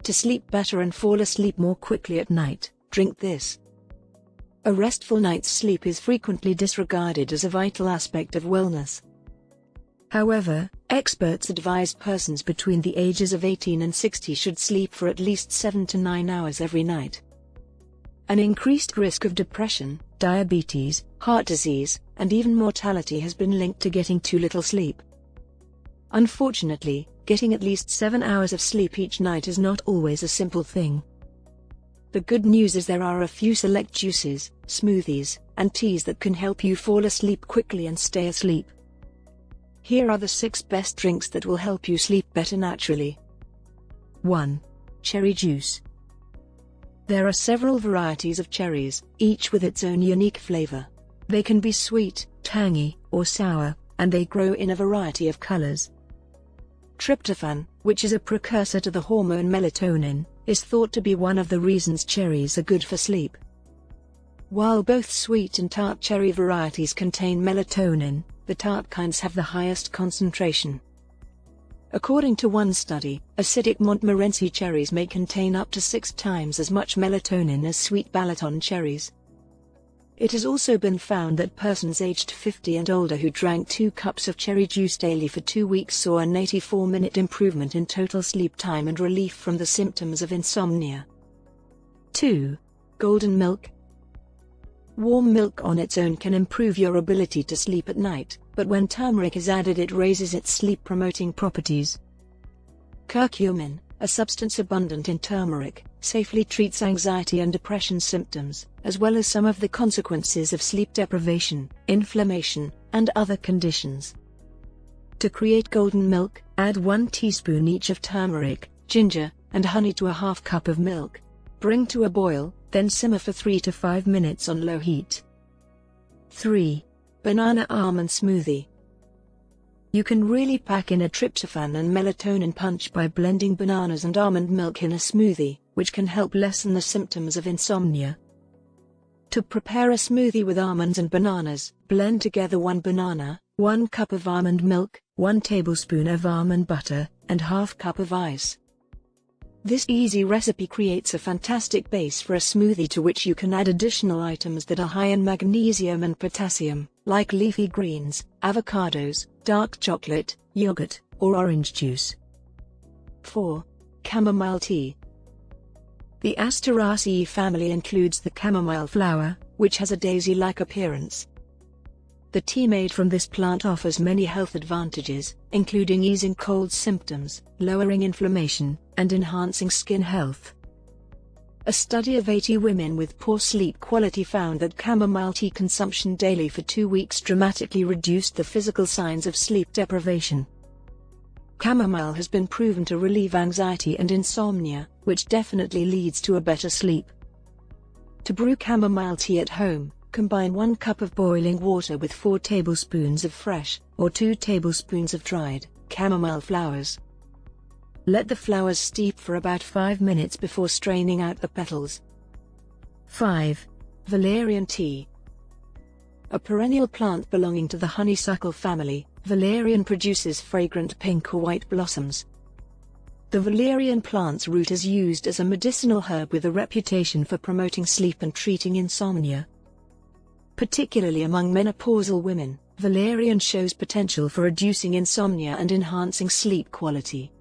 To sleep better and fall asleep more quickly at night, drink this. A restful night's sleep is frequently disregarded as a vital aspect of wellness. However, experts advise persons between the ages of 18 and 60 should sleep for at least 7 to 9 hours every night. An increased risk of depression, diabetes, heart disease, and even mortality has been linked to getting too little sleep. Unfortunately, getting at least 7 hours of sleep each night is not always a simple thing. The good news is there are a few select juices, smoothies, and teas that can help you fall asleep quickly and stay asleep. Here are the 6 best drinks that will help you sleep better naturally. 1. Cherry juice. There are several varieties of cherries, each with its own unique flavor. They can be sweet, tangy, or sour, and they grow in a variety of colors. Tryptophan, which is a precursor to the hormone melatonin, is thought to be one of the reasons cherries are good for sleep. While both sweet and tart cherry varieties contain melatonin, the tart kinds have the highest concentration. According to one study, acidic Montmorency cherries may contain up to 6 times as much melatonin as sweet Balaton cherries. It has also been found that persons aged 50 and older who drank 2 cups of cherry juice daily for 2 weeks saw an 84-minute improvement in total sleep time and relief from the symptoms of insomnia. 2. Golden milk. Warm milk on its own can improve your ability to sleep at night, but when turmeric is added it raises its sleep-promoting properties. Curcumin, a substance abundant in turmeric, safely treats anxiety and depression symptoms, as well as some of the consequences of sleep deprivation, inflammation, and other conditions. To create golden milk, add 1 teaspoon each of turmeric, ginger, and honey to a half cup of milk. Bring to a boil, then simmer for 3 to 5 minutes on low heat. 3. Banana almond smoothie. You can really pack in a tryptophan and melatonin punch by blending bananas and almond milk in a smoothie, which can help lessen the symptoms of insomnia. To prepare a smoothie with almonds and bananas, blend together 1 banana, 1 cup of almond milk, 1 tablespoon of almond butter, and ½ cup of ice. This easy recipe creates a fantastic base for a smoothie to which you can add additional items that are high in magnesium and potassium, like leafy greens, avocados, dark chocolate, yogurt, or orange juice. 4. Chamomile tea. The Asteraceae family includes the chamomile flower, which has a daisy-like appearance. The tea made from this plant offers many health advantages, including easing cold symptoms, lowering inflammation, and enhancing skin health. A study of 80 women with poor sleep quality found that chamomile tea consumption daily for 2 weeks dramatically reduced the physical signs of sleep deprivation. Chamomile has been proven to relieve anxiety and insomnia, which definitely leads to a better sleep. To brew chamomile tea at home, combine 1 cup of boiling water with 4 tablespoons of fresh, or 2 tablespoons of dried, chamomile flowers. Let the flowers steep for about 5 minutes before straining out the petals. 5. Valerian tea. A perennial plant belonging to the honeysuckle family, valerian produces fragrant pink or white blossoms. The valerian plant's root is used as a medicinal herb with a reputation for promoting sleep and treating insomnia. Particularly among menopausal women, valerian shows potential for reducing insomnia and enhancing sleep quality.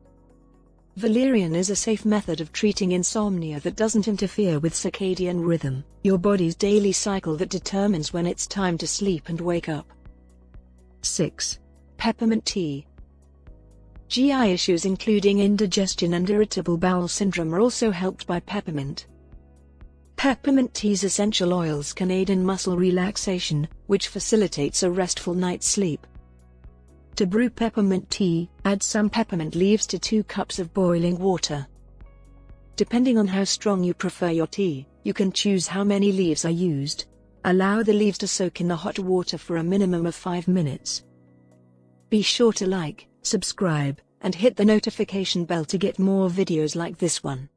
Valerian is a safe method of treating insomnia that doesn't interfere with circadian rhythm, your body's daily cycle that determines when it's time to sleep and wake up. 6. Peppermint tea. GI issues including indigestion and irritable bowel syndrome are also helped by peppermint. Peppermint tea's essential oils can aid in muscle relaxation, which facilitates a restful night's sleep. To brew peppermint tea, add some peppermint leaves to 2 cups of boiling water. Depending on how strong you prefer your tea, you can choose how many leaves are used. Allow the leaves to soak in the hot water for a minimum of 5 minutes. Be sure to like, subscribe, and hit the notification bell to get more videos like this one.